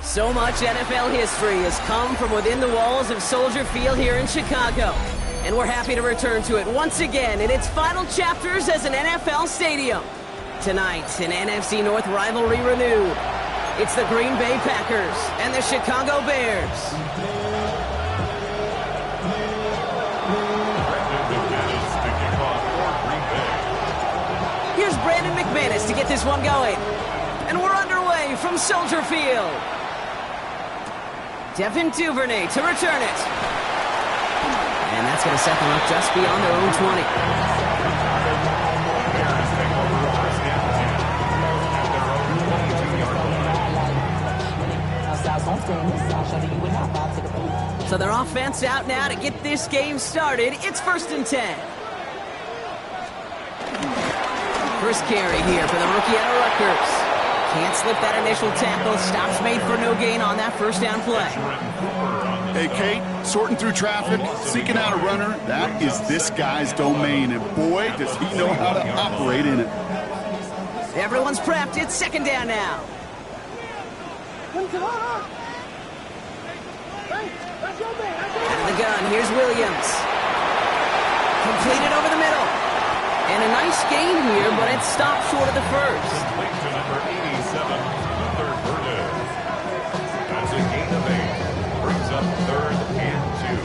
So much NFL history has come from within the walls of Soldier Field here in Chicago. And we're happy to return to it once again in its final chapters as an NFL stadium. Tonight, an NFC North rivalry renewed. It's the Green Bay Packers and the Chicago Bears. Here's Brandon McManus to get this one going. And we're underway from Soldier Field. Devin Duvernay to return it. And that's going to set them up just beyond their own 20. So their offense out now to get this game started. It's 1st and 10. First carry here for the rookie out of Rutgers. Can't slip that initial tackle. Stops made for no gain on that first down play. Hey, Kate, sorting through traffic, seeking out a runner, that is this guy's domain, and boy, does he know how to operate in it. Everyone's prepped. It's 2nd down now. Out of the gun, here's Williams. Completed over the middle. And a nice gain here, but it stopped short of the first. Number 87, third verdict. That's a gain of 8. Brings up 3rd and 2.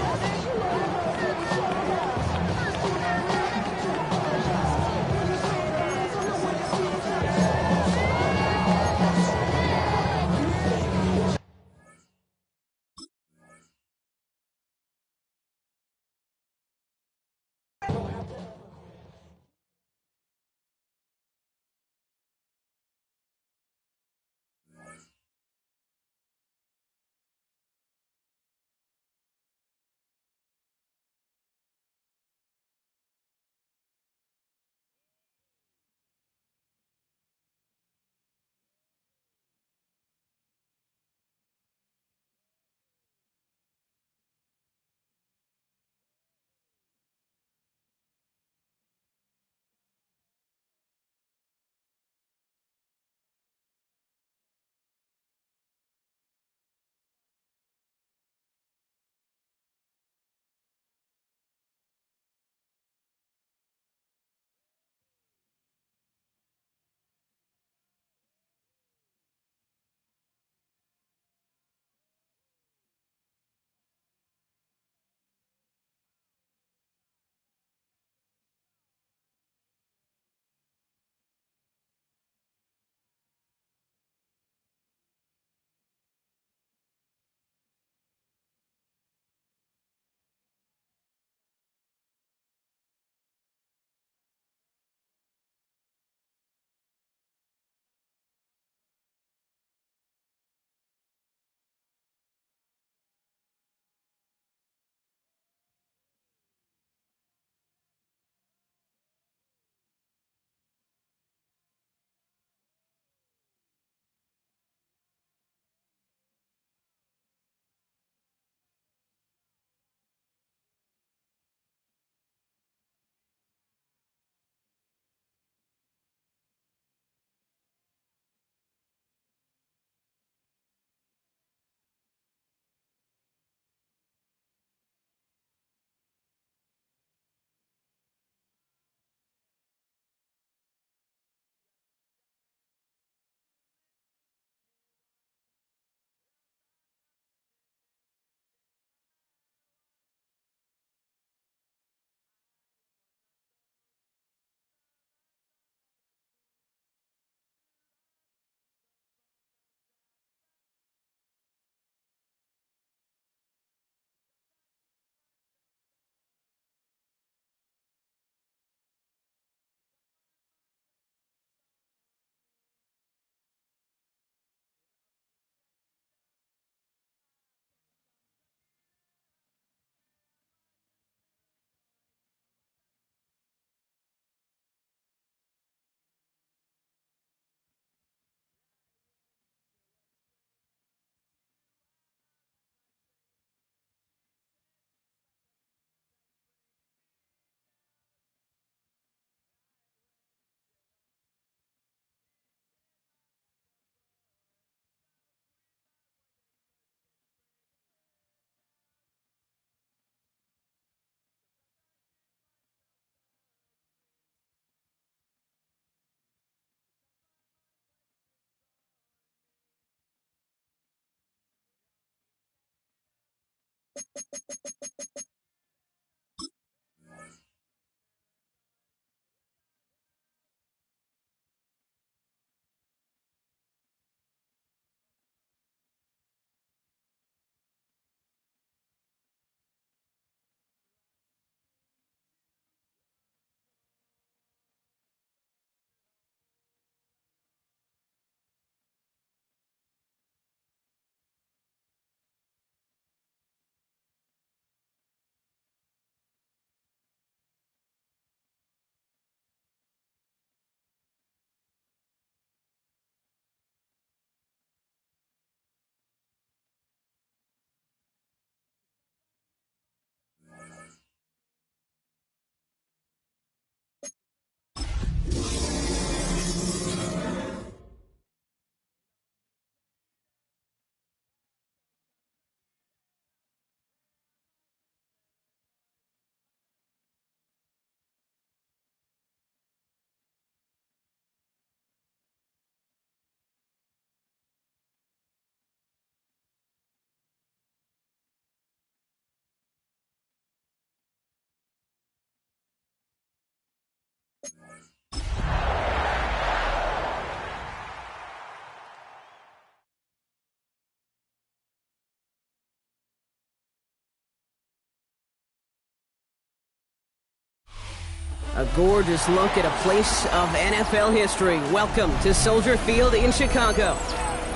A gorgeous look at a place of NFL history. Welcome to Soldier Field in Chicago.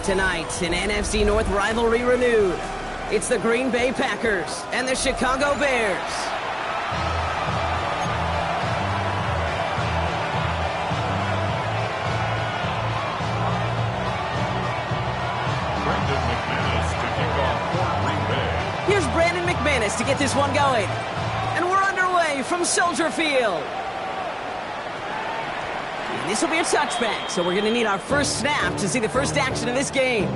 Tonight, an NFC North rivalry renewed. It's the Green Bay Packers and the Chicago Bears. Here's Brandon McManus to get this one going. And we're underway from Soldier Field. And this will be a touchback, so we're going to need our first snap to see the first action of this game.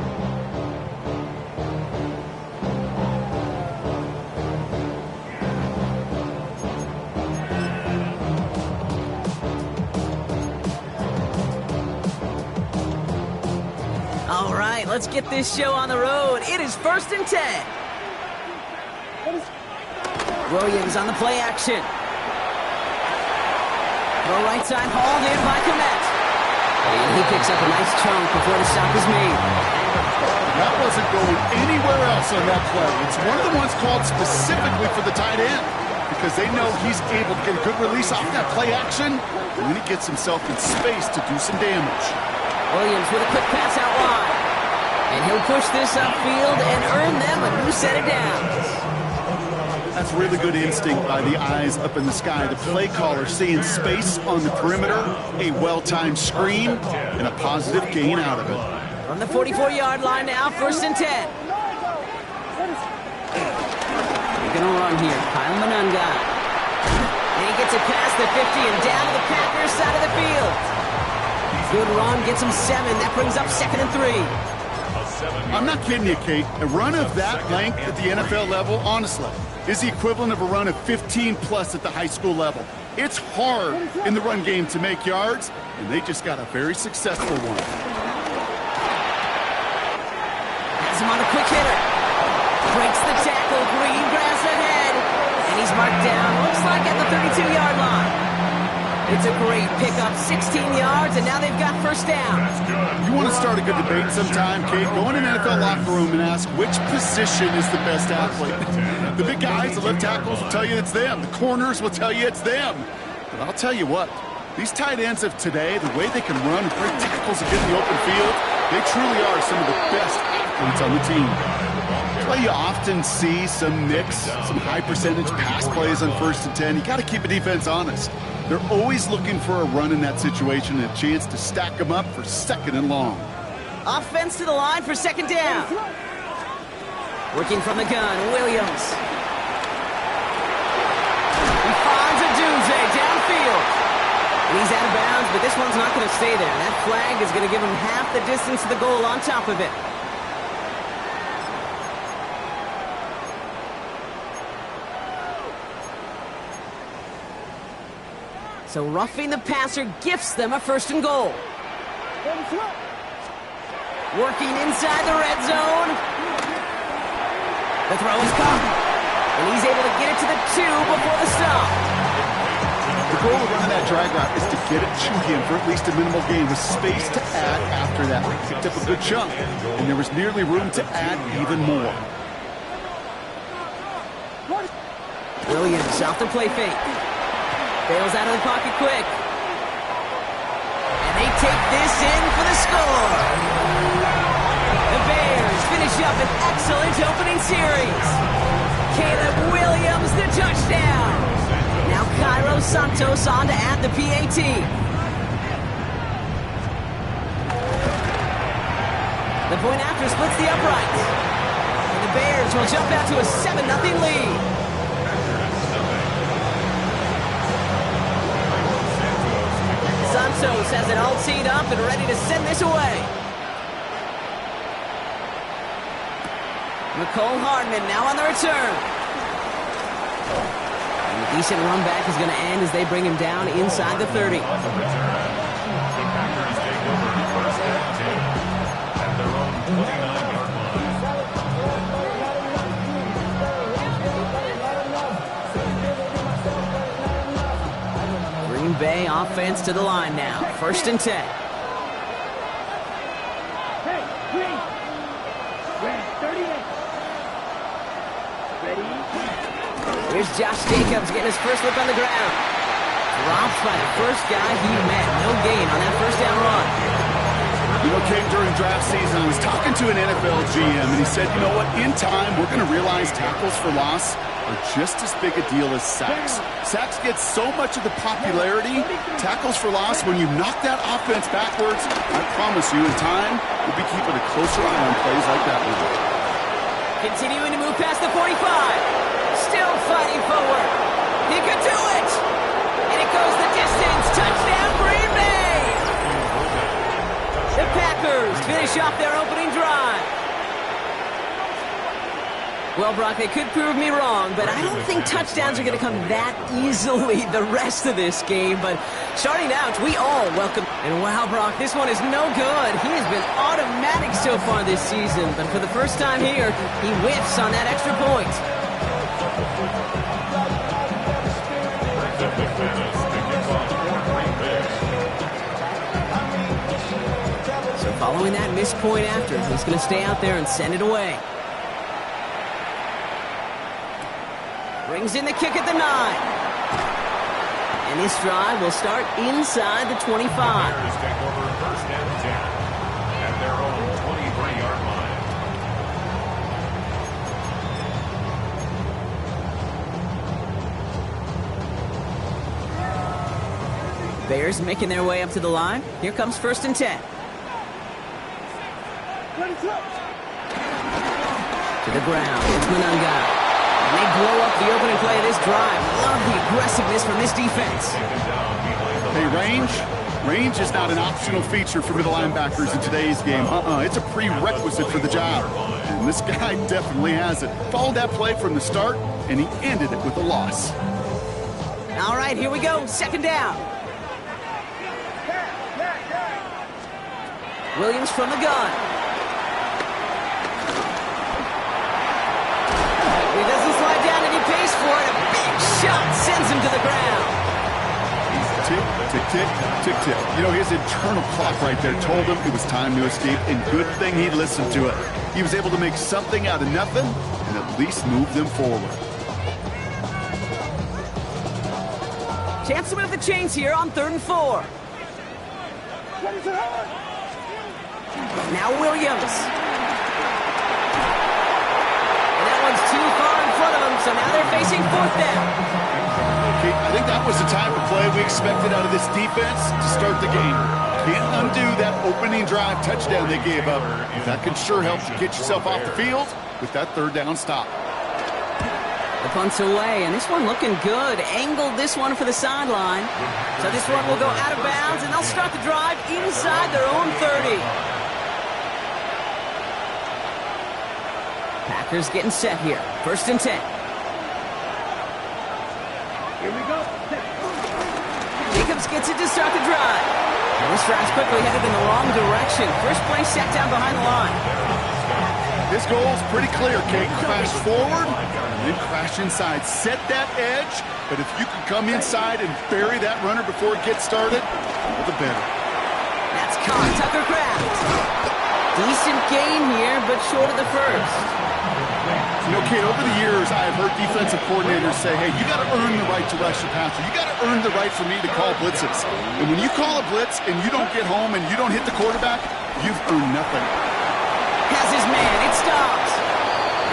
All right, let's get this show on the road. It is 1st and 10. Williams on the play action. Throw right side, hauled in by Komet. And he picks up a nice chunk before the stop is made. That wasn't going anywhere else on that play. It's one of the ones called specifically for the tight end because they know he's able to get a good release off that play action, and then he gets himself in space to do some damage. Williams with a quick pass out wide. And he'll push this upfield and earn them a new set of downs. That's really good instinct by the eyes up in the sky. The play caller seeing space on the perimeter, a well-timed screen, and a positive gain out of it. From the 44-yard line now, 1st and 10. They're going to run here. Kyle Manunga. And he gets it past the 50 and down to the Packers side of the field. Good run, gets him 7. That brings up 2nd and 3. I'm not kidding you, Kate. A run of that length at the NFL level, honestly, is the equivalent of a run of 15-plus at the high school level. It's hard in the run game to make yards, and they just got a very successful one. Has him on a quick hitter. Breaks the tackle, green grass ahead, and he's marked down, looks like at the 32-yard line. It's a great pickup, 16 yards, and now they've got 1st down. You want to start a good debate sometime, Kate? Go in an NFL locker room and ask which position is the best athlete. The big guys, the left tackles will tell you it's them. The corners will tell you it's them. But I'll tell you what, these tight ends of today, the way they can run and break tackles and get in the open field, they truly are some of the best athletes on the team. That's why you often see some mix, some high-percentage pass plays on 1st and 10. You got to keep a defense honest. They're always looking for a run in that situation and a chance to stack them up for 2nd and long. Offense to the line for 2nd down. Working from the gun, Williams. He finds a doomsday downfield. And he's out of bounds, but this one's not going to stay there. That flag is going to give him half the distance to the goal on top of it. So roughing the passer gifts them a 1st and goal. Working inside the red zone. The throw is caught. And he's able to get it to the 2 before the stop. The goal of running that drag route is to get it to him for at least a minimal gain with space to add after that. He picked up a good chunk, and there was nearly room to add even more. Williams off the play fake. Bails out of the pocket quick. And they take this in for the score. The Bears finish up an excellent opening series. Caleb Williams, the touchdown. Now Cairo Santos on to add the PAT. The point after splits the uprights. And the Bears will jump out to a 7-0 lead. Santos has it all teed up and ready to send this away. Nicole Hardman now on the return. And a decent run back is going to end as they bring him down inside the 30. The Packers take over first and 10 at their own 29-yard line. Green Bay offense to the line now. First and 10. Here's Josh Jacobs getting his first look on the ground. Dropped by the first guy he met. No gain on that first down run. You know, Kate, during draft season, I was talking to an NFL GM, and he said, you know what, in time, we're going to realize tackles for loss are just as big a deal as sacks. Sacks get so much of the popularity. Tackles for loss, when you knock that offense backwards, I promise you, in time, we'll be keeping a closer eye on plays like that one. Continuing to move past the 45. Still fighting forward. He could do it. And it goes the distance. Touchdown, Green Bay. The Packers finish off their opening drive. Well, Brock, they could prove me wrong, but I don't think touchdowns are going to come that easily the rest of this game. But starting out, we all welcome. And wow, Brock, this one is no good. He has been automatic so far this season, but for the first time here, he whiffs on that extra point. So following that missed point after, he's going to stay out there and send it away. Brings in the kick at the 9. And this drive will start inside the 25. Bears take over first and 10 at their own 23-yard line. Bears making their way up to the line. Here comes first and 10. To the ground. It's Manunga. And they blow up the opening play of this drive. Love the aggressiveness from this defense. Hey, range is not an optional feature for middle linebackers in today's game. It's a prerequisite for the job. And this guy definitely has it. Followed that play from the start, and he ended it with a loss. All right, here we go. Second down. Williams from the gun. He doesn't slide down and he pays for it. A big shot sends him to the ground. Tick, tick, tick, tick, tick. You know, his internal clock right there told him it was time to escape, and good thing he listened to it. He was able to make something out of nothing and at least move them forward. Chance to move the chains here on 3rd and 4. Now Williams. And that one's too far in front of him, so now they're facing 4th down. Okay, I think that was the type of play we expected out of this defense to start the game. Can't undo that opening drive touchdown they gave up. That can sure help you get yourself off the field with that 3rd down stop. The punt's away, and this one looking good. Angled this one for the sideline. So this one will go out of bounds, and they'll start the drive inside their own 30. Packers getting set here. 1st and 10. Here we go. Jacobs gets it to start the drive. And this drive's quickly headed in the wrong direction. First play set down behind the line. His goal is pretty clear, Kate. Fast forward, and then crash inside. Set that edge, but if you can come inside and bury that runner before it gets started, all the better. That's caught. Tucker Kraft. Decent gain here, but short of the first. You know, Kate, over the years, I have heard defensive coordinators say, hey, you got to earn the right to rush the passer. You got to earn the right for me to call blitzes. And when you call a blitz and you don't get home and you don't hit the quarterback, you've earned nothing. Has his man. It stops.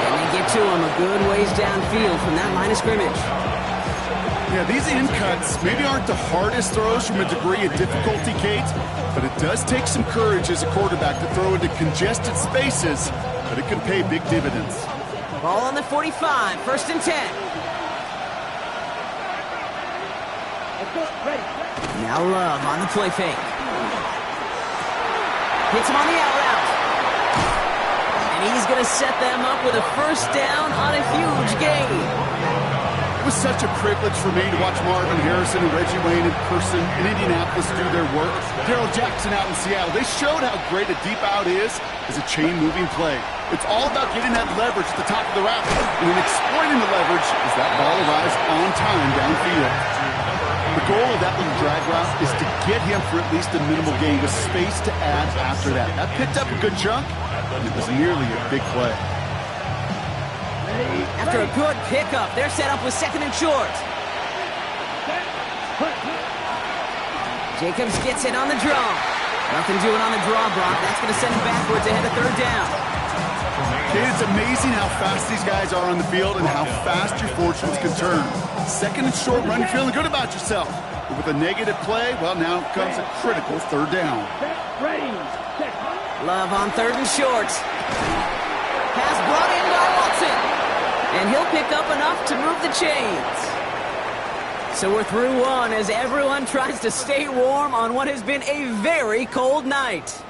And they get to him a good ways downfield from that line of scrimmage. Yeah, these in cuts maybe aren't the hardest throws from a degree of difficulty, Kate, but it does take some courage as a quarterback to throw into congested spaces, but it can pay big dividends. Ball on the 45, 1st and 10. Now Love on the play fake. Hits him on the out route. And he's going to set them up with a 1st down on a huge gain. It was such a privilege for me to watch Marvin Harrison and Reggie Wayne in person in Indianapolis do their work. Darrell Jackson out in Seattle. They showed how great a deep out is as a chain-moving play. It's all about getting that leverage at the top of the route. And then exploiting the leverage as that ball arrives on time downfield. The goal of that little drag route is to get him for at least a minimal gain with space to add after that. That picked up a good chunk, and it was nearly a big play. After a good pickup, they're set up with 2nd and short. Jacobs gets it on the draw. Nothing doing on the draw, Brock. That's going to send him backwards ahead of 3rd down. Kate, it's amazing how fast these guys are on the field and how fast your fortunes can turn. 2nd and short run, you're feeling good about yourself. But with a negative play, well, now comes a critical 3rd down. Love on 3rd and short. Pass brought in by Watson. And he'll pick up enough to move the chains. So we're through one as everyone tries to stay warm on what has been a very cold night.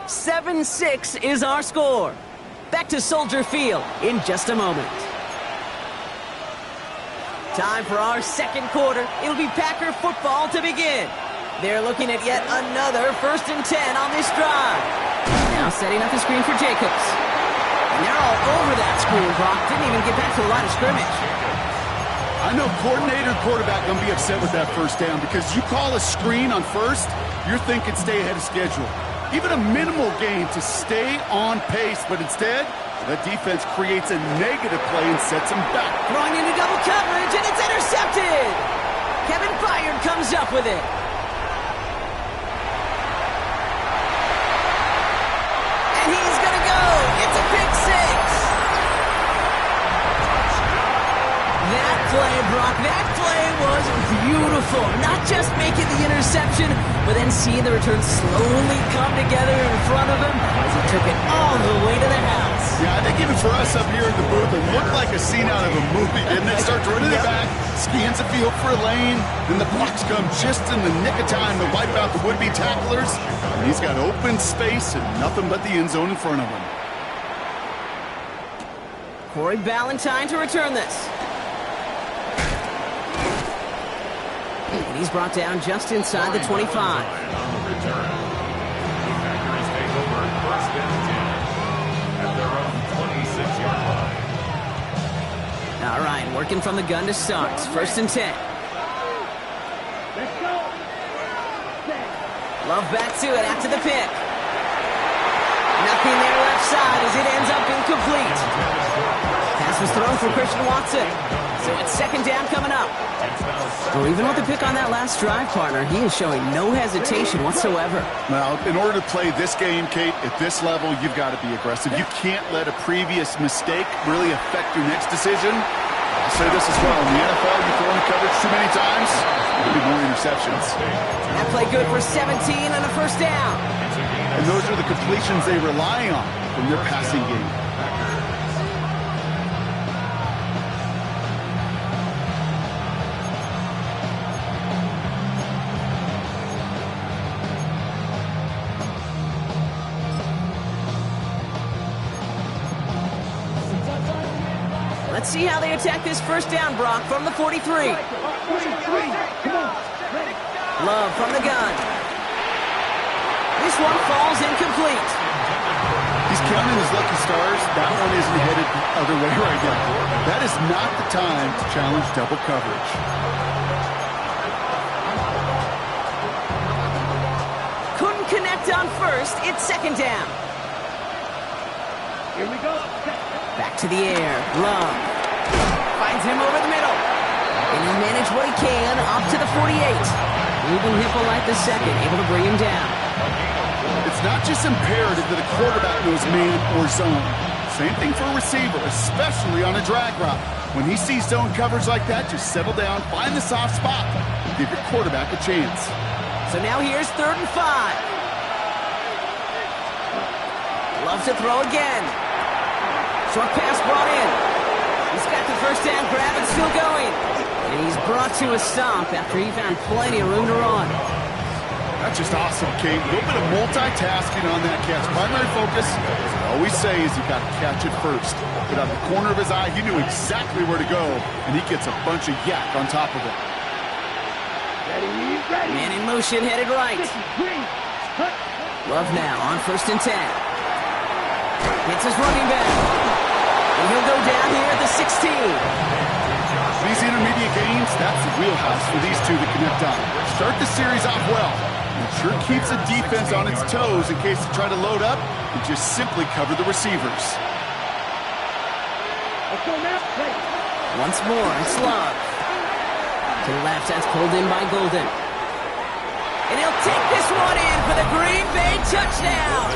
7-6 is our score. Back to Soldier Field in just a moment. Time for our 2nd quarter. It'll be Packer football to begin. They're looking at yet another 1st and 10 on this drive. Now setting up the screen for Jacobs. And they're all over that screen, Brock. Didn't even get back to the line of scrimmage. I know coordinator quarterback going to be upset with that 1st down because you call a screen on 1st, you're thinking stay ahead of schedule. Even a minimal gain to stay on pace, but instead, that defense creates a negative play and sets them back. Throwing into double coverage, and it's intercepted! Kevin Byard comes up with it. And he's going to go. It's a pick 6. That play, Brock, that play was beautiful. Not just making the interception, but then seeing the return slowly come together in front of him as he took it all the way to the house. Yeah, I think even for us up here in the booth, it looked like a scene out of a movie, didn't it? Starts running it back, scans the field for a lane, then the blocks come just in the nick of time to wipe out the would-be tacklers. And he's got open space and nothing but the end zone in front of him. Corey Ballantyne to return this. And he's brought down just inside the 25. On the return. The Packers take over 1st and 10 at their own 26-yard line. All right, working from the gun to start. 1st and 10. Love back to it after the pick. Nothing there left side as it ends up incomplete. Pass was thrown for Christian Watson. So it's 2nd down coming up. Well, even with the pick on that last drive, partner, he is showing no hesitation whatsoever. Well, in order to play this game, Kate, at this level, you've got to be aggressive. You can't let a previous mistake really affect your next decision. I'll say this as well. In the NFL, you throw in coverage too many times, there'll be more interceptions. That play good for 17 and a 1st down. And those are the completions they rely on from their passing game. Let's see how they attack this 1st down, Brock, from the 43. Love from the gun. This one falls incomplete. He's counting his lucky stars. That one isn't headed the other way right now. That is not the time to challenge double coverage. Couldn't connect on first. It's second down. Here we go. Back to the air. Love. Finds him over the middle. And he'll manage what he can up to the 48. Ruben Hippolyte II able to bring him down. It's not just imperative that a quarterback knows man or zone. Same thing for a receiver, especially on a drag route. When he sees zone coverage like that, just settle down, find the soft spot, and give your quarterback a chance. So now here's 3rd and 5. Loves to throw again. Short pass brought in. He's got the first down grab and still going. And he's brought to a stop after he found plenty of room to run. That's just awesome, Kate. A little bit of multitasking on that catch. Primary focus, as I always say, is you got to catch it first. But out of the corner of his eye, he knew exactly where to go, and he gets a bunch of yak on top of it. Ready. Man in motion, headed right. Love now on 1st and 10. Hits his running back. And he'll go down here at the 16. These intermediate gains, that's the wheelhouse for these two to connect on. Start the series off well. It sure keeps the defense on its toes in case they try to load up and just simply cover the receivers. Let's go now. Once more, it's Love. To the left, that's pulled in by Golden. And he'll take this one in for the Green Bay touchdown.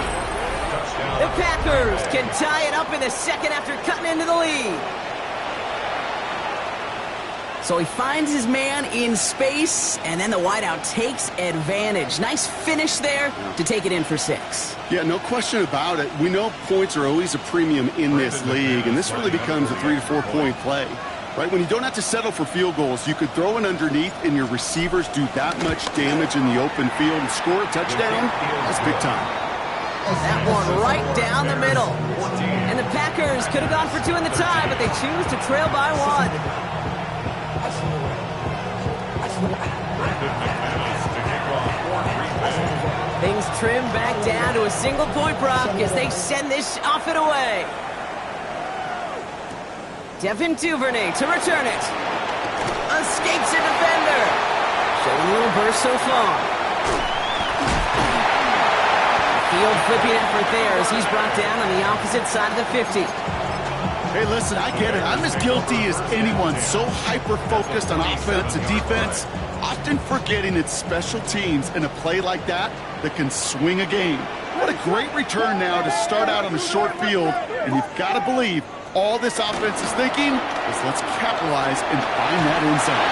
The Packers can tie it up in the second after cutting into the lead. So he finds his man in space, and then the wideout takes advantage. Nice finish there to take it in for 6. Yeah, no question about it. We know points are always a premium in this league, and this really becomes a 3 to 4 point play. Right, when you don't have to settle for field goals, you could throw it underneath and your receivers do that much damage in the open field and score a touchdown. That's big time. That one right down the middle. And the Packers could have gone for 2 in the tie, but they choose to trail by 1. Things trim back down to a single-point prop as they send this off and away. Devin Duvernay to return it. Escapes a defender. Showing a little burst so far. Field flipping effort there as he's brought down on the opposite side of the 50. Hey, listen, I get it. I'm as guilty as anyone. So hyper-focused on offense and defense, often forgetting it's special teams in a play like that can swing a game. What a great return now to start out on a short field, and you've got to believe all this offense is thinking is let's capitalize and find that end zone.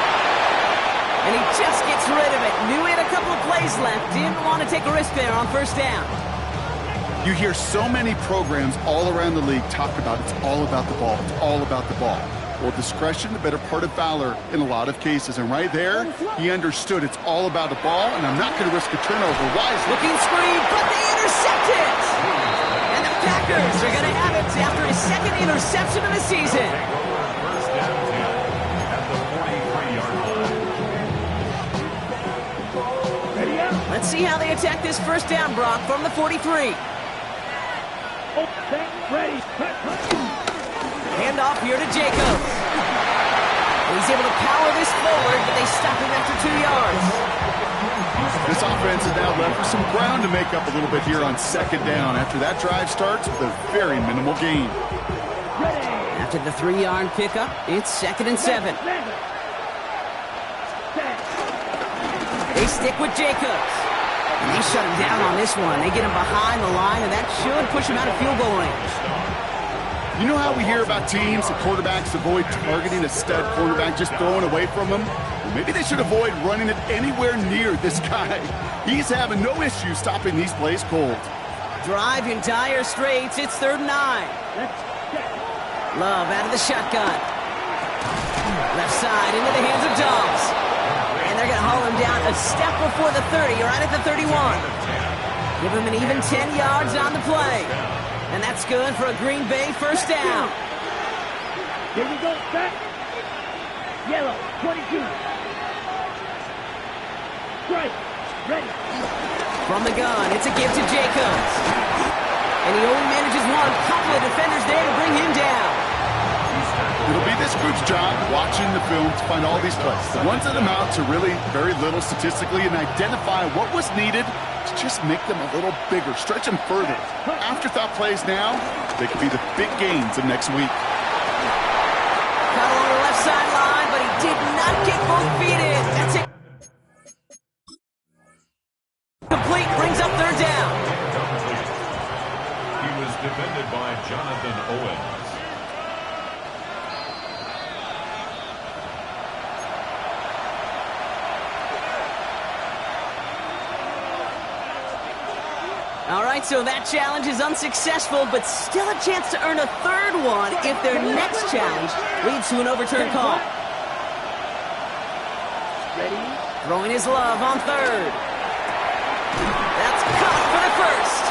And he just gets rid of it. Knew he had a couple of plays left. Didn't want to take a risk there on 1st down. You hear so many programs all around the league talk about it's all about the ball. It's all about the ball. Well, discretion, the better part of valor in a lot of cases. And right there, he understood it's all about the ball, and I'm not going to risk a turnover. Wisely. Looking screen, but they intercept it. And the Packers are going to have it after his 2nd interception of the season. First down 10 at the 43-yard line. Let's see how they attack this 1st down, Brock, from the 43. Ready. Hand off here to Jacobs. He's able to power this forward, but they stop him after 2 yards. This offense is now left with some ground to make up a little bit here on 2nd down after that drive starts with a very minimal gain. After the 3-yard pickup, it's 2nd and 7. They stick with Jacobs. And they shut him down on this one. They get him behind the line, and that should push him out of field goal range. You know how we hear about teams and quarterbacks avoid targeting a stud quarterback, just throwing away from him? Well, maybe they should avoid running it anywhere near this guy. He's having no issue stopping these plays cold. Drive in dire straits. It's 3rd and 9. Love out of the shotgun. Left side into the hands of Dobbs. And they're going to haul him down a step before the 30, right at the 31. Give him an even 10 yards on the play. And that's good for a Green Bay 1st down. Here we go, back. Yellow, 22. Strike, ready. From the gun, it's a give to Jacobs. And he only manages one. Couple of defenders there to bring him down. It'll be this group's job watching the film to find all these plays. The ones that amount to really very little statistically and identify what was needed to just make them a little bigger, stretch them further. Afterthought plays now, they could be the big gains of next week. Cut along the left sideline, but he did not get both feet in. That's it. Complete, brings up third down. He was defended by Jonathan Owens. All right, so that challenge is unsuccessful, but still a chance to earn a third one if their next challenge leads to an overturned call. Ready? Throwing his love on third. That's caught for the first.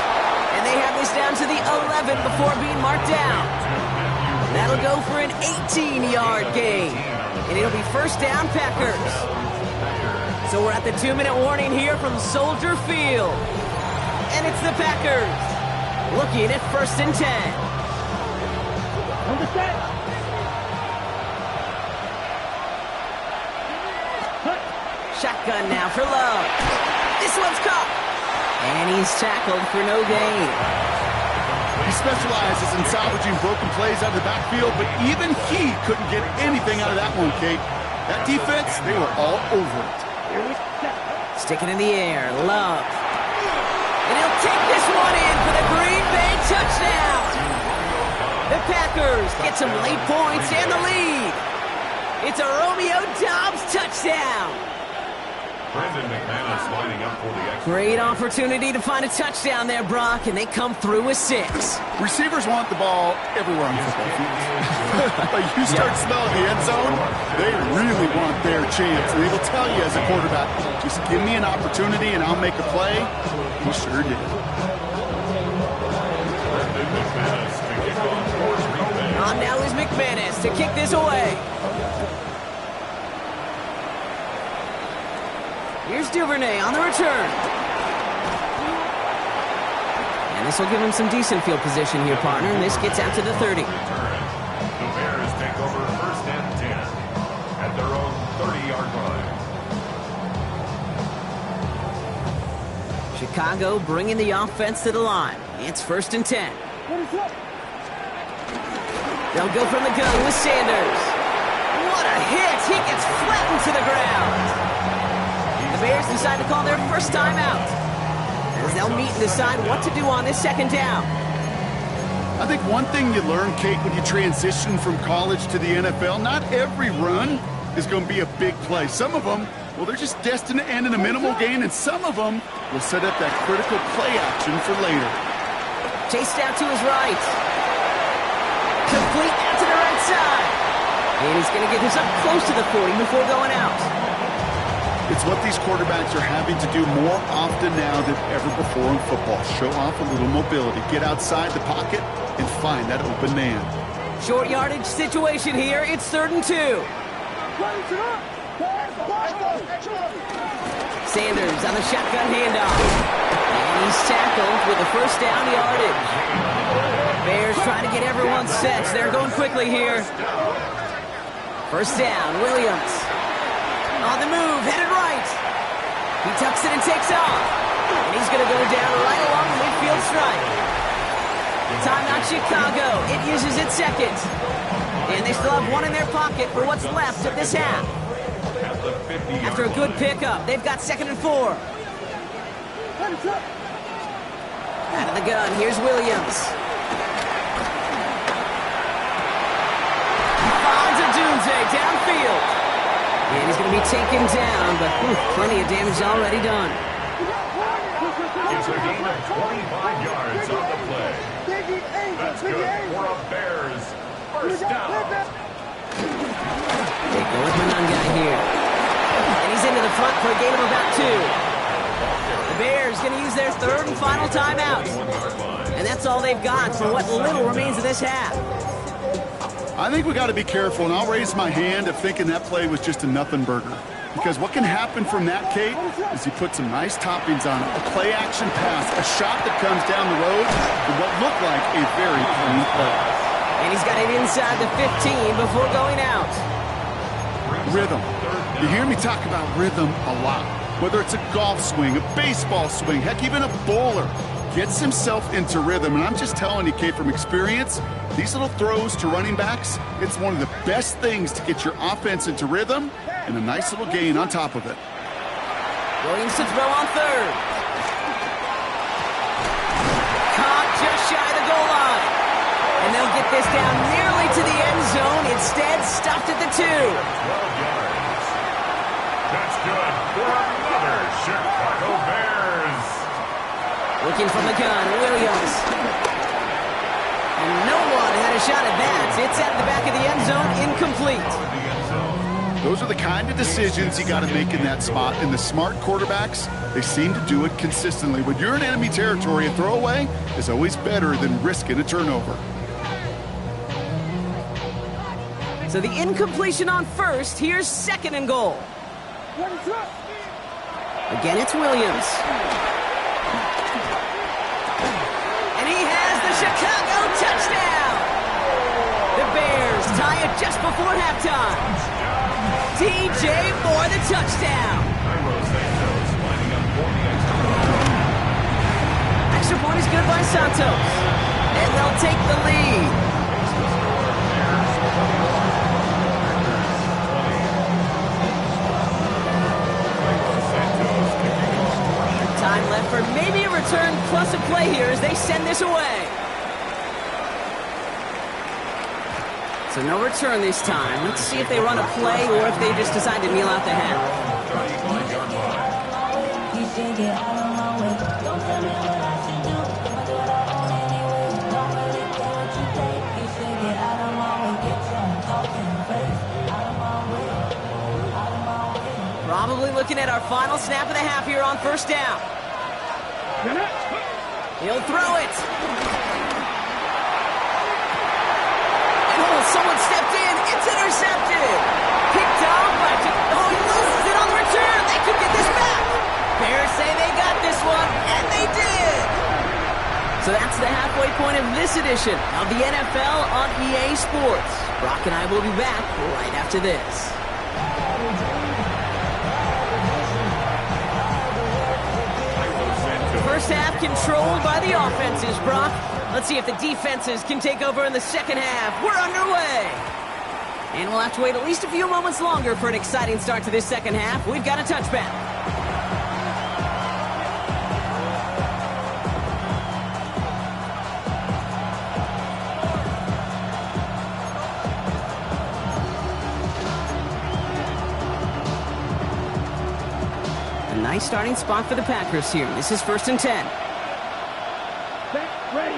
And they have this down to the 11 before being marked down. That'll go for an 18-yard gain. And it'll be first down, Packers. So we're at the 2-minute warning here from Soldier Field. And it's the Packers looking at first and 10. On the set. Shotgun now for Love. This one's caught. And he's tackled for no gain. He specializes in salvaging broken plays out of the backfield, but even he couldn't get anything out of that one, Kate. That defense, they were all over it. Here we go. Stick it in the air. Love. And he'll take this one in for the Green Bay touchdown. The Packers get some late points and the lead. It's a Romeo Doubs touchdown. Brandon McManus lining up for the extra. Great opportunity to find a touchdown there, Brock, and they come through with 6. Receivers want the ball everywhere on the football field. But you start smelling the end zone, they really want their chance. And they will tell you as a quarterback, just give me an opportunity and I'll make a play. He sure did. Brandon McManus to kick off for Green Bay. On now is McManus to kick this away. Here's Duvernay on the return. And this will give him some decent field position here, partner. And this gets out to the 30. The Bears take over first and 10 at their own 30-yard line. Chicago bringing the offense to the line. It's first and 10. They'll go from the gun with Sanders. What a hit! He gets flattened to the ground. The Bears decide to call their first time out, as they'll meet and decide what to do on this second down. I think one thing you learn, Kate, when you transition from college to the NFL, not every run is going to be a big play. Some of them, well, they're just destined to end in a minimal gain, and some of them will set up that critical play action for later. Chased out to his right. Complete out to the right side. And he's going to get this up close to the 40 before going out. It's what these quarterbacks are having to do more often now than ever before in football. Show off a little mobility. Get outside the pocket and find that open man. Short yardage situation here. It's 3rd and 2. Sanders on the shotgun handoff. And he's tackled with the first down yardage. Bears trying to get everyone set. They're going quickly here. First down, Williams. On the move, headed right. He tucks it and takes off. And he's going to go down right along the midfield stripe. Timeout Chicago. It uses its second. And they still have one in their pocket for what's left of this half. After a good pickup, they've got 2nd and 4. Out of the gun, here's Williams. Finds a Dunze downfield. And he's going to be taken down, but plenty of damage already done. It's a gain of 25 yards on the play. That's good for a Bears first down. They go with Monangai here. And he's into the front for a gain of about 2. The Bears going to use their 3rd and final timeout. And that's all they've got for what little remains of this half. I think we got to be careful, and I'll raise my hand of thinking that play was just a nothing burger. Because what can happen from that, Kate, is you put some nice toppings on it. A play-action pass, a shot that comes down the road for what looked like a very clean play. And he's got it inside the 15 before going out. Rhythm. You hear me talk about rhythm a lot. Whether it's a golf swing, a baseball swing, heck, even a bowler gets himself into rhythm. And I'm just telling you, Kate, from experience, these little throws to running backs, it's one of the best things to get your offense into rhythm and a nice little gain on top of it. Williams to throw on third. Caught just shy of the goal line. And they'll get this down nearly to the end zone. Instead, stopped at the 2. 12 yards. That's good for another Chicago Bears. Looking from the gun, Williams. And no one had a shot at that. It's at the back of the end zone, incomplete. Those are the kind of decisions you got to make in that spot. And the smart quarterbacks, they seem to do it consistently. When you're in enemy territory, a throwaway is always better than risking a turnover. So the incompletion on first. Here's 2nd and goal. Again, it's Williams. And he has the Chicago touchdown. The Bears tie it just before halftime. DJ Moore, the touchdown. Extra point is good by Santos. And they'll take the lead. Time left for maybe a return plus a play here as they send this away. So no return this time. Let's see if they run a play or if they just decide to kneel out the half. Probably looking at our final snap of the half here on first down. He'll throw it. Someone stepped in. It's intercepted. Picked off by... Oh, he loses it on the return. They could get this back. Bears say they got this one, and they did. So that's the halfway point of this edition of the NFL on EA Sports. Brock and I will be back right after this. First half controlled by the offenses, Brock. Let's see if the defenses can take over in the second half. We're underway. And we'll have to wait at least a few moments longer for an exciting start to this second half. We've got a touchback. A nice starting spot for the Packers here. This is 1st and 10. Back ready.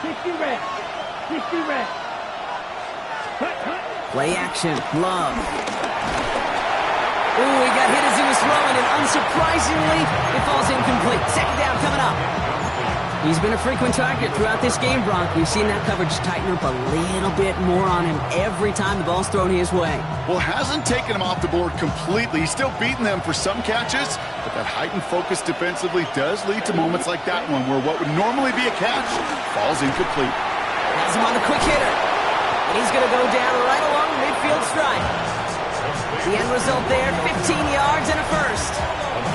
60 reps. 60 reps. Play action. Love. Ooh, he got hit as he was throwing, and unsurprisingly, it falls incomplete. Second down coming up. He's been a frequent target throughout this game, Brock. We've seen that coverage tighten up a little bit more on him every time the ball's thrown his way. Well, hasn't taken him off the board completely. He's still beating them for some catches, but that heightened focus defensively does lead to moments like that one where what would normally be a catch falls incomplete. Has him on the quick hitter. And he's going to go down right along the midfield stripe. The end result there, 15 yards and a first.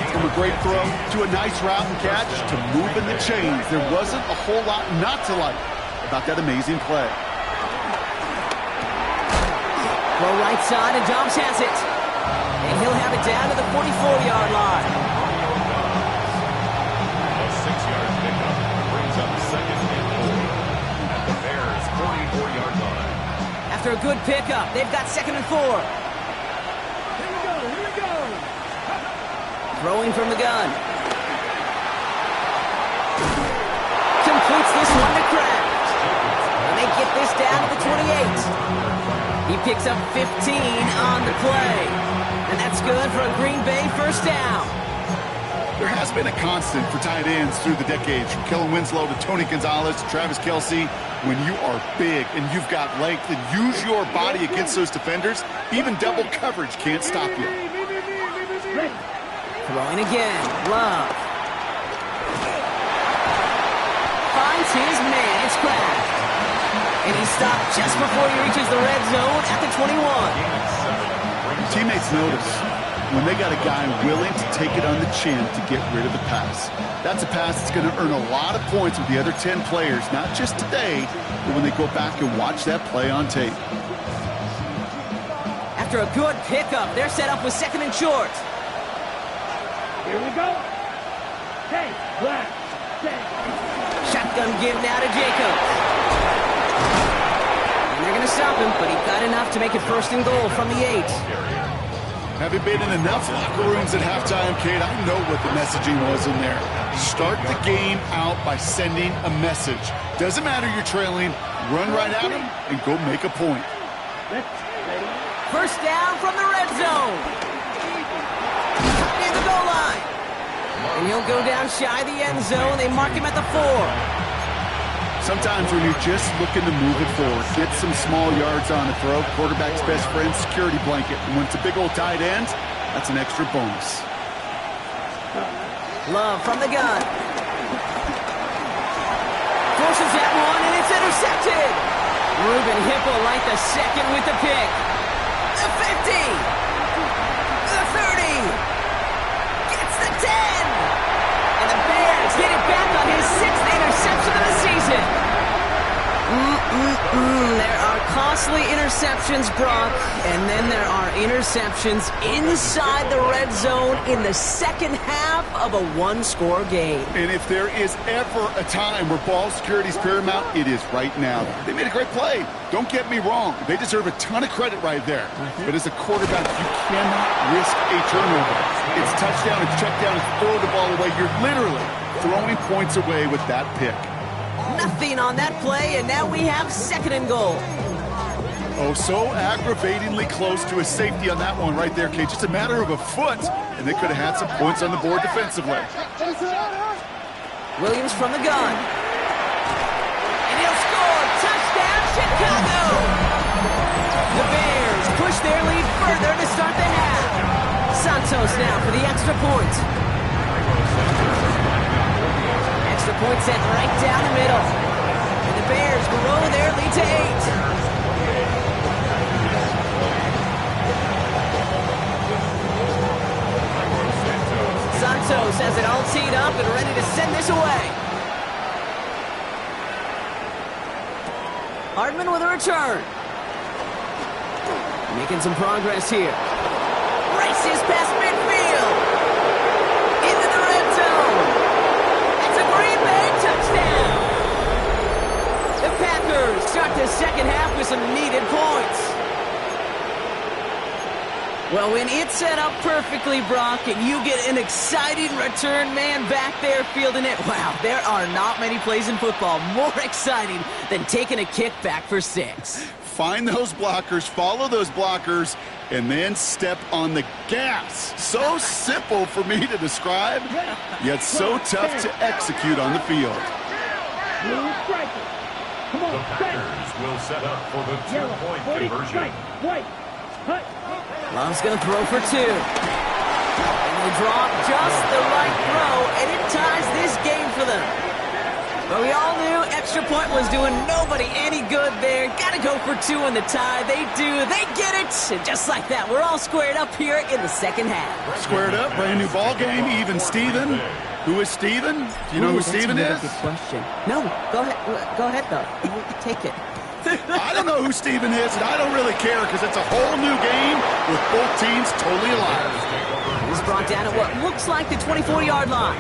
From a great throw to a nice route and catch to moving the chains. There wasn't a whole lot not to like about that amazing play. Throw right side, and Dobbs has it. And he'll have it down to the 44-yard line. A 6-yard pickup brings up 2nd and 4 at the Bears' 44-yard line. After a good pickup, they've got 2nd and 4. Here we go. Here we go. Throwing from the gun. Completes this one to Kraft. And they get this down to the 28. He picks up 15 on the play. And that's good for a Green Bay first down. There has been a constant for tight ends through the decades, from Kellen Winslow to Tony Gonzalez to Travis Kelce. When you are big and you've got length and use your body against those defenders, even double coverage can't stop you. Throwing again. Love. Finds his man. It's Kraft. And he stopped just before he reaches the red zone at the 21. Teammates notice when they got a guy willing to take it on the chin to get rid of the pass. That's a pass that's going to earn a lot of points with the other 10 players, not just today, but when they go back and watch that play on tape. After a good pickup, they're set up with second and short. Here we go. Hey, black. Shotgun give now to Jacobs. And they're going to stop him, but he got enough to make it first and goal from the 8. Having been in enough locker rooms at halftime, Kate, I know what the messaging was in there. Start the game out by sending a message. Doesn't matter you're trailing, run right at him and go make a point. First down from the red zone. Near the goal line. And he'll go down shy of the end zone. They mark him at the 4. Sometimes when you're just looking to move it forward, get some small yards on a throw, quarterback's best friend, security blanket. And when it's a big old tight end, that's an extra bonus. Love from the gun. Forces that one, and it's intercepted. Ruben Hipple like the second with the pick. The 50. The 30. Gets the 10. And the Bears get it back on his 6th interception of the season. There are costly interceptions, Brock, and then there are interceptions inside the red zone in the second half of a one-score game. And if there is ever a time where ball security is paramount, it is right now. They made a great play. Don't get me wrong. They deserve a ton of credit right there. But as a quarterback, you cannot risk a turnover. It's touchdown, it's check down, it's throw the ball away. You're literally throwing points away with that pick. Nothing on that play, and now we have second and goal. Oh, so aggravatingly close to a safety on that one right there, Kate. Just a matter of a foot, and they could have had some points on the board defensively. Williams from the gun. And he'll score. Touchdown, Chicago! The Bears push their lead further to start the half. Santos now for the extra point. Extra point set right down the middle. And the Bears grow their lead to 8. Santos has it all teed up and ready to send this away. Hardman with a return. Making some progress here. Races past midfield. Into the red zone. It's a Green Bay touchdown. The Packers start the second half with some needed points. Well, when it's set up perfectly, Brock, and you get an exciting return man back there fielding it, wow, there are not many plays in football more exciting than taking a kick back for 6. Find those blockers, follow those blockers, and then step on the gas. So simple for me to describe, yet so tough to execute on the field. The Packers will set up for the two-point conversion. Love's going to throw for 2. And they drop just the right throw, and it ties this game for them. But we all knew extra point was doing nobody any good there. Got to go for 2 in the tie. They do. They get it. And just like that, we're all squared up here in the second half. Squared up, brand new ball game, even Steven. Who is Steven? Do you know who Steven is? Good question. No, go ahead. Go ahead, though. Take it. I don't know who Steven is, and I don't really care because it's a whole new game with both teams totally alive. He's brought down at what looks like the 24-yard line.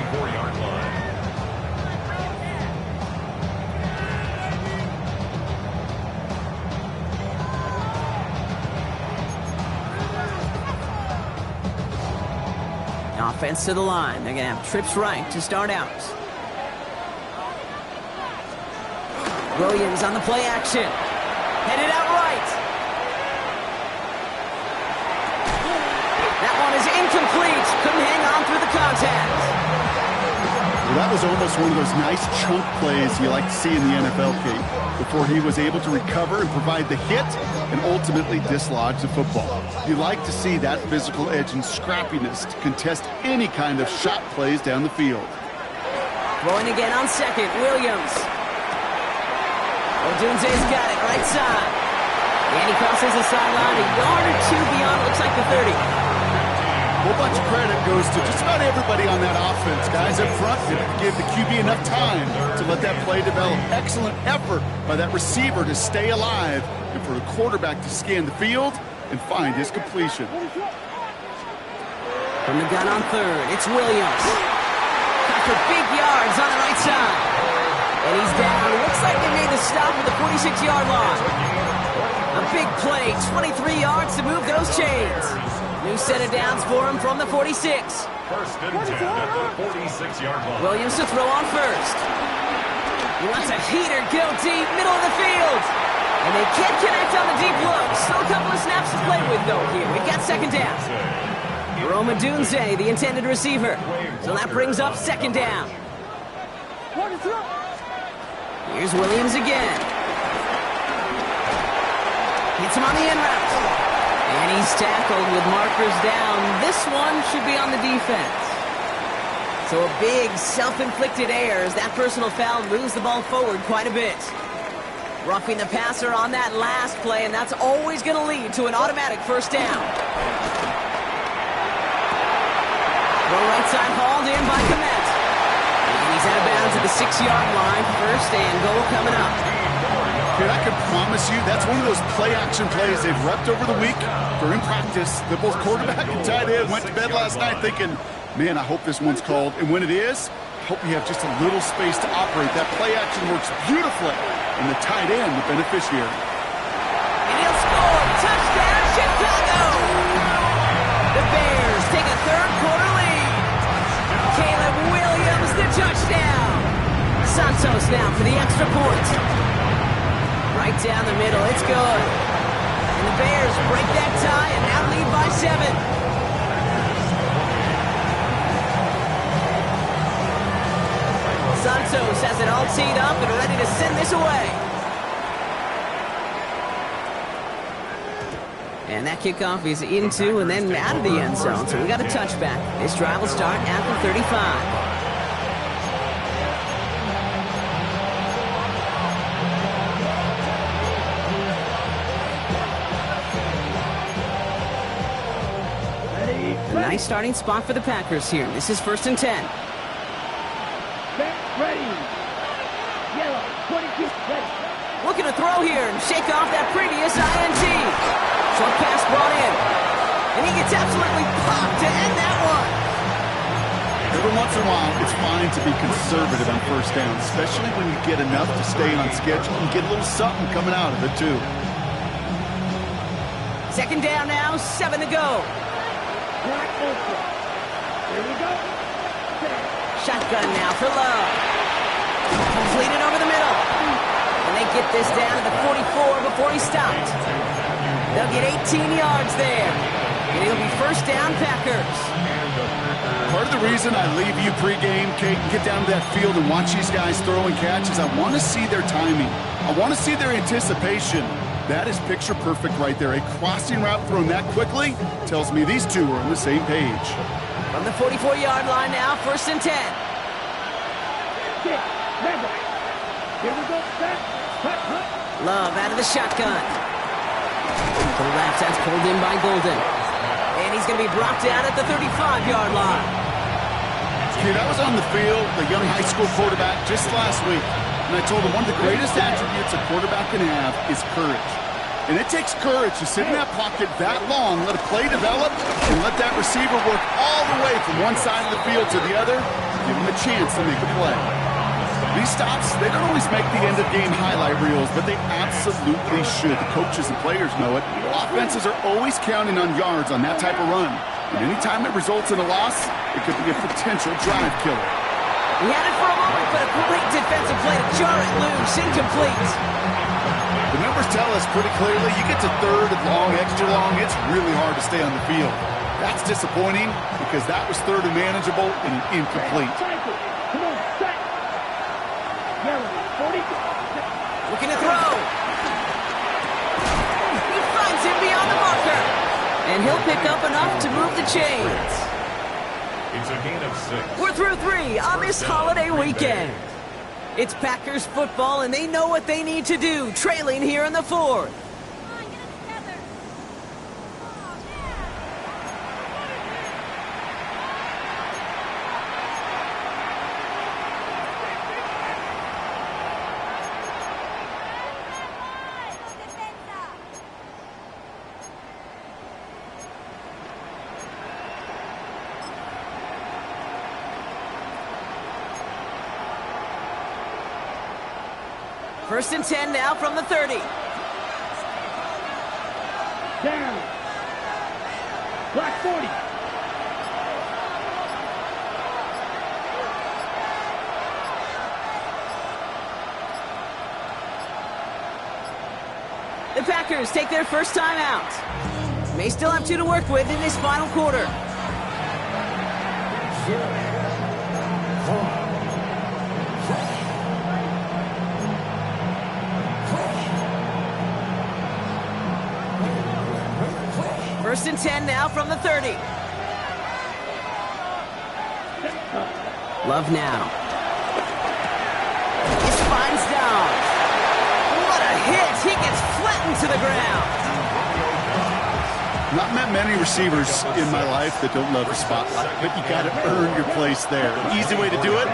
Offense to the line. They're going to have trips right to start out. Williams on the play action. Headed out right. That one is incomplete. Couldn't hang on through the contact. That was almost one of those nice chunk plays you like to see in the NFL, Kate, before he was able to recover and provide the hit and ultimately dislodge the football. You like to see that physical edge and scrappiness to contest any kind of shot plays down the field. Throwing again on second, Williams. Odunze's got it, right side. And he crosses the sideline a yard or two beyond, looks like the 30. A whole bunch of credit goes to just about everybody on that offense. Guys up front didn't give the QB enough time to let that play develop. Excellent effort by that receiver to stay alive and for the quarterback to scan the field and find his completion. From the gun on third, it's Williams. Got for big yards on the right side. And he's down. Looks like they made the stop at the 46-yard line. A big play, 23 yards to move those chains. New set of downs for him from the 46. First and 10 at the 46-yard line. Williams to throw on first. He lets a heater go deep, middle of the field. And they can't connect on the deep look. Still a couple of snaps to play with, though, here. We've got second down. Rome Odunze, the intended receiver. So that brings up second down. Here's Williams again. Hits him on the end route. And he's tackled with markers down. This one should be on the defense. So a big self-inflicted error as that personal foul moves the ball forward quite a bit. Roughing the passer on that last play, and that's always going to lead to an automatic first down. Throw right side hauled in by Komet. And he's out of bounds at the 6-yard line. First and goal coming up. Dude, I can promise you that's one of those play-action plays they've repped over the week. During practice, the both quarterback and tight end went to bed last night thinking, man, I hope this one's called. And when it is, I hope you have just a little space to operate. That play-action works beautifully, and the tight end, the beneficiary. And he'll score. Touchdown, Chicago! The Bears take a third-quarter lead. Caleb Williams, the touchdown. Santos now for the extra point. Right down the middle, it's good. And the Bears break that tie and now lead by 7. Santos has it all teed up and ready to send this away. And that kickoff is into and then out of the end zone, so we got a touchback. This drive will start at the 35. Nice starting spot for the Packers here. This is first and 10. Ready. Yellow, 22, ready. Looking to throw here and shake off that previous INT. Short pass brought in. And he gets absolutely popped to end that one. Every once in a while, it's fine to be conservative on first down, especially when you get enough to stay on schedule and get a little something coming out of it, too. Second down now, 7 to go. Here we go. Shotgun now for Love. Completed over the middle. And they get this down to the 44 before he stopped. They'll get 18 yards there. And it'll be first down Packers. Part of the reason I leave you pregame, Kate, and get down to that field and watch these guys throw and catch is I want to see their timing. I want to see their anticipation. That is picture perfect right there. A crossing route thrown that quickly tells me these two are on the same page. From the 44-yard line now, first and 10. Here we go. Love out of the shotgun. To the left, that's pulled in by Golden. And he's going to be brought down at the 35-yard line. Dude, I was on the field, the young high school quarterback, just last week. And I told him one of the greatest attributes a quarterback can have is courage. And it takes courage to sit in that pocket that long, let a play develop, and let that receiver work all the way from one side of the field to the other, give him a chance to make a play. These stops, they don't always make the end-of-game highlight reels, but they absolutely should. The coaches and players know it. Offenses are always counting on yards on that type of run. And anytime it results in a loss, it could be a potential drive killer. He had it for a moment, but a great defensive play to jar it loose, incomplete. The numbers tell us pretty clearly, you get to third and long, extra long, it's really hard to stay on the field. That's disappointing because that was third and manageable and an incomplete. Come on. he'll pick up enough to move the chains. It's a gain of 6. We're through 3 on this holiday weekend. It's Packers football, and they know what they need to do, trailing here in the 4th. First and 10 now from the 30. Down. Black 40. The Packers take their first time out. May still have 2 to work with in this final quarter. First and 10 now from the 30. Love now. He spines down. What a hit! He gets flattened to the ground. Not met many receivers in my life that don't love the spotlight, but you got to earn your place there. Easy way to do it,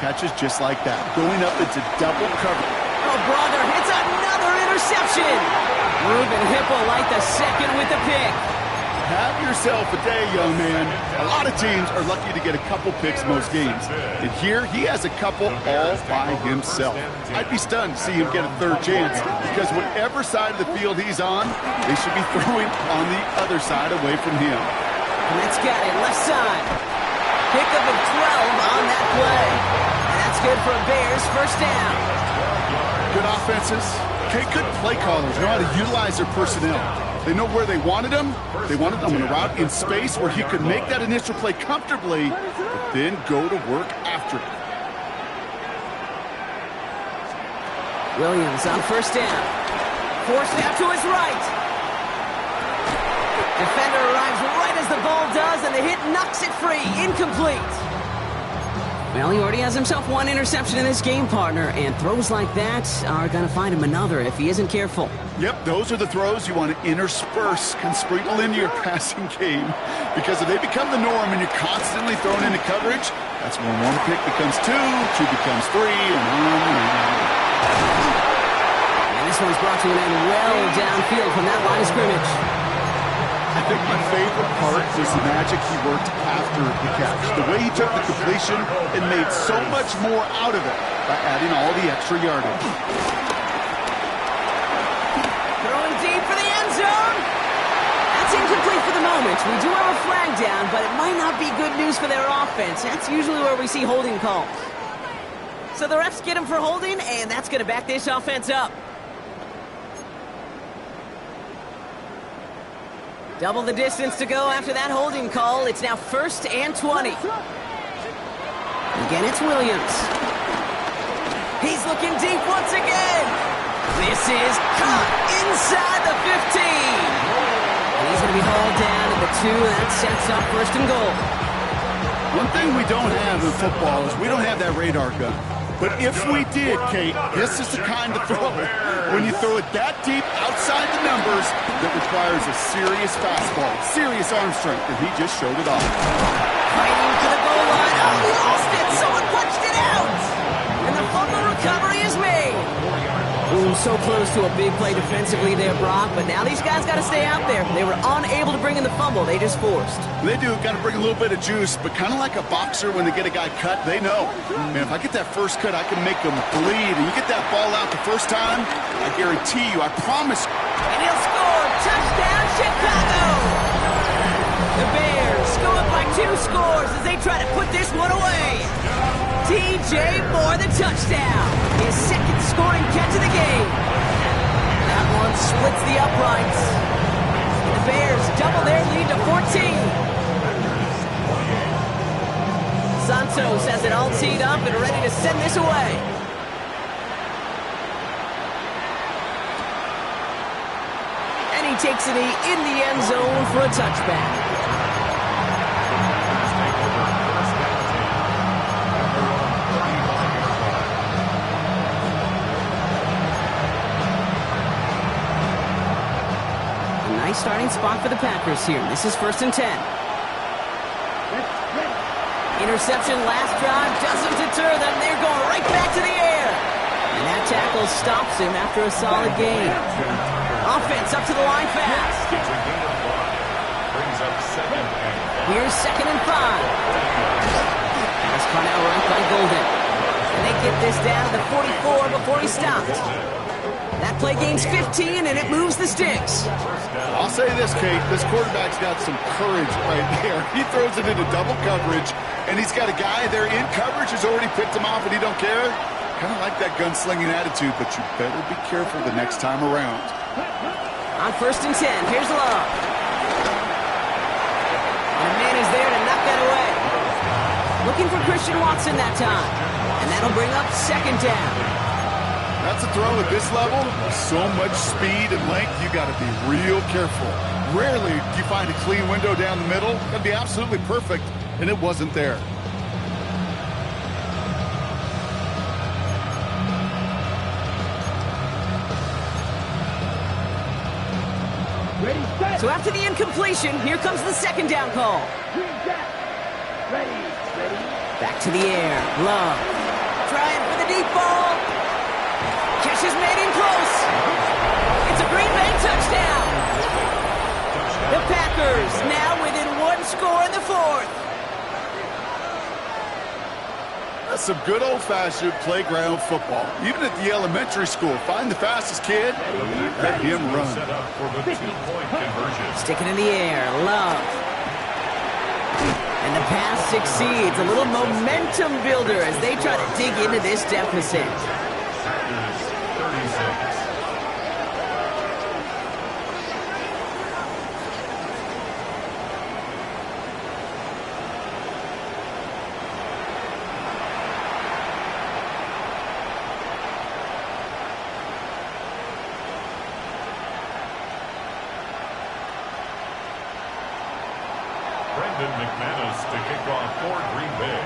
catches just like that. Going up into double cover. Oh, brother, it's another interception. Ruben Hippolyte the second with the pick. Have yourself a day, young man. A lot of teams are lucky to get a couple picks most games. And here, he has a couple all by himself. I'd be stunned to see him get a third chance because whatever side of the field he's on, they should be throwing on the other side away from him. Let's get it, left side. Pickup of 12 on that play. And that's good for a Bears first down. Good offenses. Okay, good play callers know how to utilize their personnel. They know where they wanted him. They wanted him in a route in space where he could make that initial play comfortably, but then go to work after it. Williams on first down. Forced out to his right. Defender arrives right as the ball does, and the hit knocks it free. Incomplete. Well, he already has himself 1 interception in this game, partner, and throws like that are going to find him another if he isn't careful. Yep, those are the throws you want to intersperse, can sprinkle into your passing game. Because if they become the norm and you're constantly thrown into coverage, that's when 1 pick becomes 2, 2 becomes 3, and on and on. And this one's brought to an end well downfield from that line of scrimmage. I think my favorite part was the magic he worked after the catch. The way he took the completion and made so much more out of it by adding all the extra yardage. Throwing deep for the end zone. That's incomplete for the moment. We do have a flag down, but it might not be good news for their offense. That's usually where we see holding calls. So the refs get him for holding, and that's going to back this offense up. Double the distance to go after that holding call. It's now 1st and 20. Again, it's Williams. He's looking deep once again. This is caught inside the 15. And he's going to be hauled down at the 2, and that sets up 1st and goal. One thing we don't have in football is we don't have that radar gun. But if we did, Kate, this is the kind of throw when you throw it that deep outside the numbers that requires a serious fastball, serious arm strength, and he just showed it off. Fighting for the goal line. Oh, he lost it. Someone punched it out. And the fumble recovery is made. Ooh, so close to a big play defensively there, Brock, but now these guys got to stay out there. They were unable to bring in the fumble. They just forced. They do, got to bring a little bit of juice, but kind of like a boxer when they get a guy cut, they know. Man, if I get that first cut, I can make them bleed. And you get that ball out the first time, I guarantee you, I promise. And he'll score. Touchdown, Chicago. The Bears go up by 2 scores as they try to put this one away. DJ Moore, the touchdown. His 2nd scoring catch of the game. That one splits the uprights. The Bears double their lead to 14. Santos has it all teed up and ready to send this away. And he takes a knee in the end zone for a touchback. Take over first down 10 at their own 35-yard line. A nice starting spot for the Packers here. This is 1st and 10. Interception last drive doesn't deter them. They're going right back to the air. And that tackle stops him after a solid gain. Offense up to the line fast. Gets a gain of 5. Brings up 2nd and 5. Here's 2nd and 5. Pass caught out right by Golden. And they get this down to the 44 before he stopped. That play gains 15, and it moves the sticks. I'll say this, Kate. This quarterback's got some courage right there. He throws it into double coverage, and he's got a guy there in coverage who's already picked him off, and he don't care. Kind of like that gunslinging attitude, but you better be careful the next time around. On 1st and 10, here's Love. And a man is there to knock that away. Looking for Christian Watson that time. And that'll bring up 2nd down. That's a throw at this level. So much speed and length, you got to be real careful. Rarely do you find a clean window down the middle. That'd be absolutely perfect, and it wasn't there. Ready, set. So after the incompletion, here comes the 2nd down call. Green jack. Ready, ready. Back to the air. Love. Trying for the deep ball. Catch is made in close. It's a Green Bay touchdown. The Packers now within 1 score in the 4th. That's some good old-fashioned playground football. Even at the elementary school, find the fastest kid, let him run. Set up for the 2-point conversion. Stick it in the air. Love. And the pass succeeds. A little momentum builder as they try to dig into this deficit. Packers 36. McManus to kick off for Green Bay.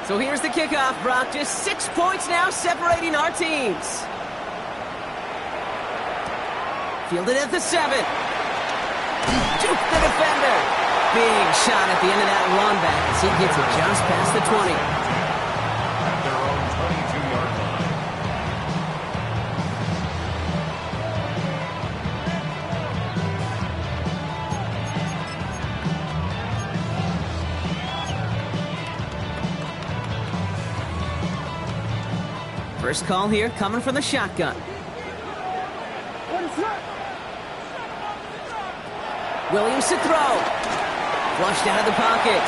So here's the kickoff, Brock. Just 6 points now separating our teams. Fielded at the 7. Juke the defender. Big shot at the end of that run back as he gets it just past the 20. At their own 22-yard line. First call here coming from the shotgun. Williams to throw. Flushed out of the pocket.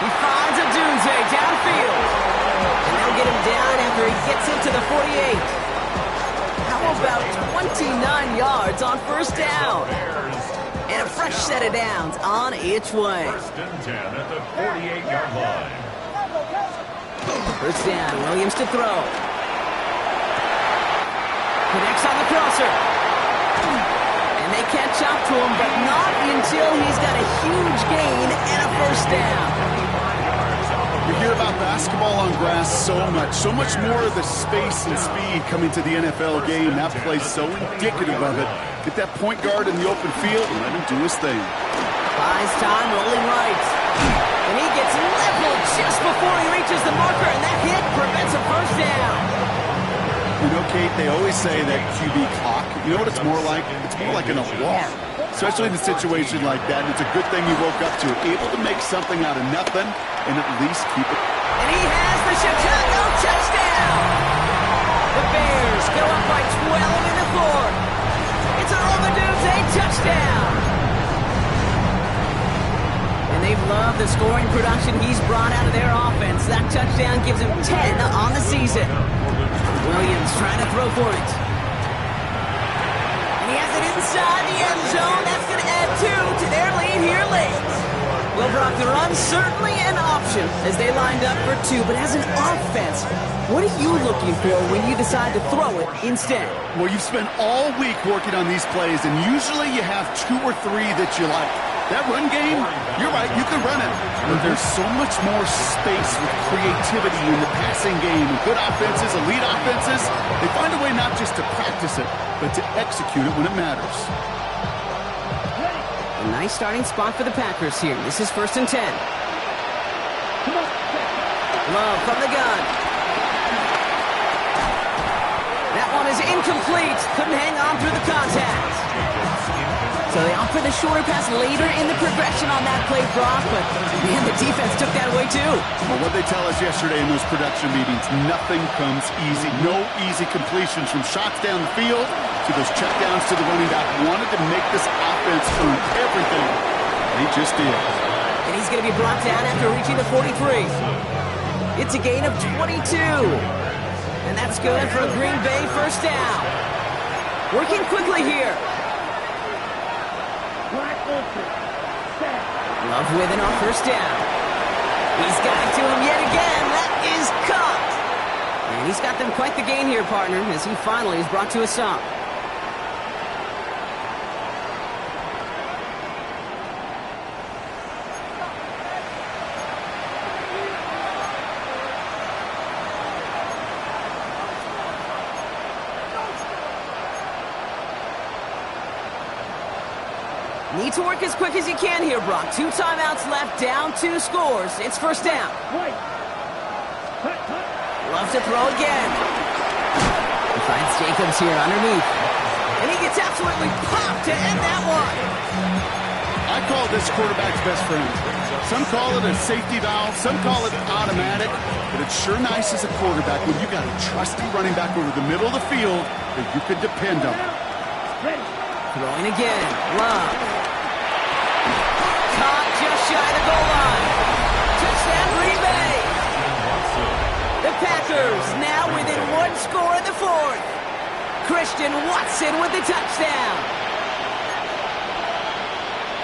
He finds a Dunze downfield. And they'll get him down after he gets into the 48. How about 29 yards on 1st down? And a fresh set of downs on its way. 1st and 10 at the 48-yard line. 1st down, Williams to throw. Connects on the crosser. And they catch up to him, but not until he's got a huge gain and a 1st down. You hear about basketball on grass so much more of the space and speed coming to the NFL game. That play's so indicative of it. Get that point guard in the open field and let him do his thing. Buys time, rolling right. And he gets leveled just before he reaches the marker, and that hit prevents a 1st down. You know, Kate, they always say that QB clock, you know what it's more like? It's more like an alarm, especially in a situation like that. And it's a good thing you woke up to it, able to make something out of nothing and at least keep it. And he has the Chicago touchdown. The Bears go up by 12 in the 4th. It's a Dunze touchdown. And they've loved the scoring production he's brought out of their offense. That touchdown gives him 10 on the season. Williams trying to throw for it. And he has it inside the end zone. That's going to add 2 to their lead here late. We'll Brock, the run certainly an option as they lined up for two, but as an offense, what are you looking for when you decide to throw it instead? Well, you've spent all week working on these plays, and usually you have 2 or 3 that you like. That run game, you're right, you can run it. But there's so much more space with creativity in the passing game. And good offenses, elite offenses, they find a way not just to practice it, but to execute it when it matters. A nice starting spot for the Packers here. This is 1st and 10. Love from the gun. That one is incomplete. Couldn't hang on through the contact. So they opt for the shorter pass later in the progression on that play, Brock, but man, the defense took that away too. Well, what they tell us yesterday in those production meetings, nothing comes easy. No easy completions from shots down the field to those checkdowns to the running back. Wanted to make this offense earn everything. They just did. And he's going to be brought down after reaching the 43. It's a gain of 22. And that's good for a Green Bay 1st down. Working quickly here. Love with it on 1st down. He's got it to him yet again. That is caught. And he's got them quite the gain here, partner, as he finally is brought to a stop. Need to work as quick as you can here, Brock. 2 timeouts left, down 2 scores. It's 1st down. Loves to throw again. He finds Jacobs here underneath. And he gets absolutely popped to end that one. I call this quarterback's best friend. Some call it a safety valve, some call it automatic, but it's sure nice as a quarterback when you got a trusty running back over the middle of the field that you can depend on. Throwing again. Love. Caught just shy of the goal line. Touchdown, Green Bay. The Packers now within 1 score in the 4th. Christian Watson with the touchdown.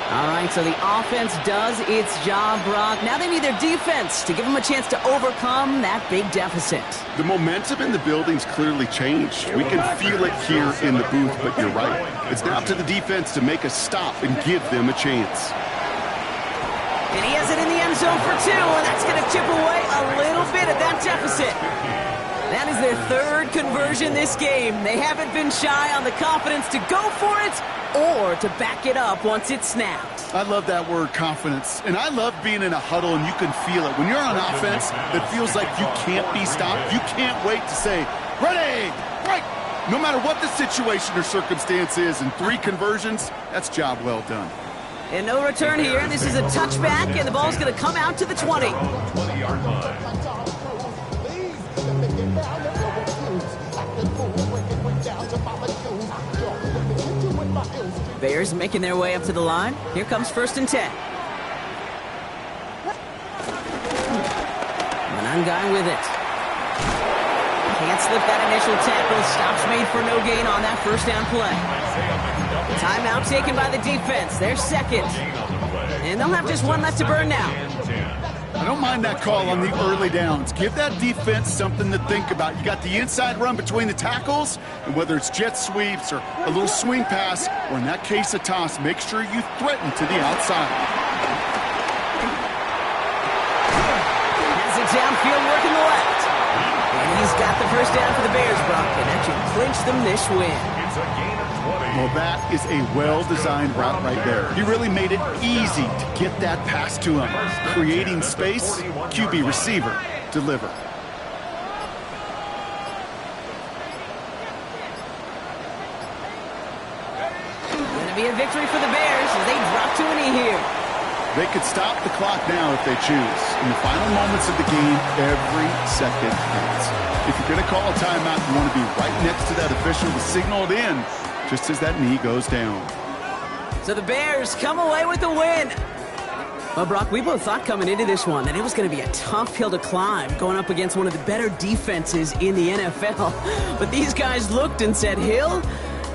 All right, so the offense does its job, Brock. Now they need their defense to give them a chance to overcome that big deficit. The momentum in the building's clearly changed. We can feel it here in the booth, but you're right. It's now up to the defense to make a stop and give them a chance. And he has it in the end zone for 2, and that's going to chip away a little bit at that deficit. That is their 3rd conversion this game. They haven't been shy on the confidence to go for it or to back it up once it's snapped. I love that word, confidence. And I love being in a huddle and you can feel it. When you're on offense, it feels like you can't be stopped. You can't wait to say, ready, right. No matter what the situation or circumstance is, in 3 conversions, that's job well done. And no return here. This is a touchback, and the ball's going to come out to the 20. 20-yard line. Bears making their way up to the line. Here comes 1st and 10. One guy with it. Can't slip that initial tackle. Stops made for no gain on that 1st down play. Timeout taken by the defense. They're 2nd. And they'll have just 1 left to burn now. I don't mind that call on the early downs. Give that defense something to think about. You got the inside run between the tackles, and whether it's jet sweeps or a little swing pass, or in that case a toss, make sure you threaten to the outside. Has it downfield working the left. And he's got the 1st down for the Bears, Brock, and that should clinch them this win. It's a gain of 20. Well, that is a well-designed route right there. He really made it easy to get that pass to him. Creating space, QB receiver, deliver. Going to be a victory for the Bears as they drop to a knee here. They could stop the clock now if they choose. In the final moments of the game, every second counts. If you're going to call a timeout, you want to be right next to that official to signal it in just as that knee goes down. So the Bears come away with the win. Well, Brock, we both thought coming into this one that it was going to be a tough hill to climb going up against one of the better defenses in the NFL. But these guys looked and said, Hill,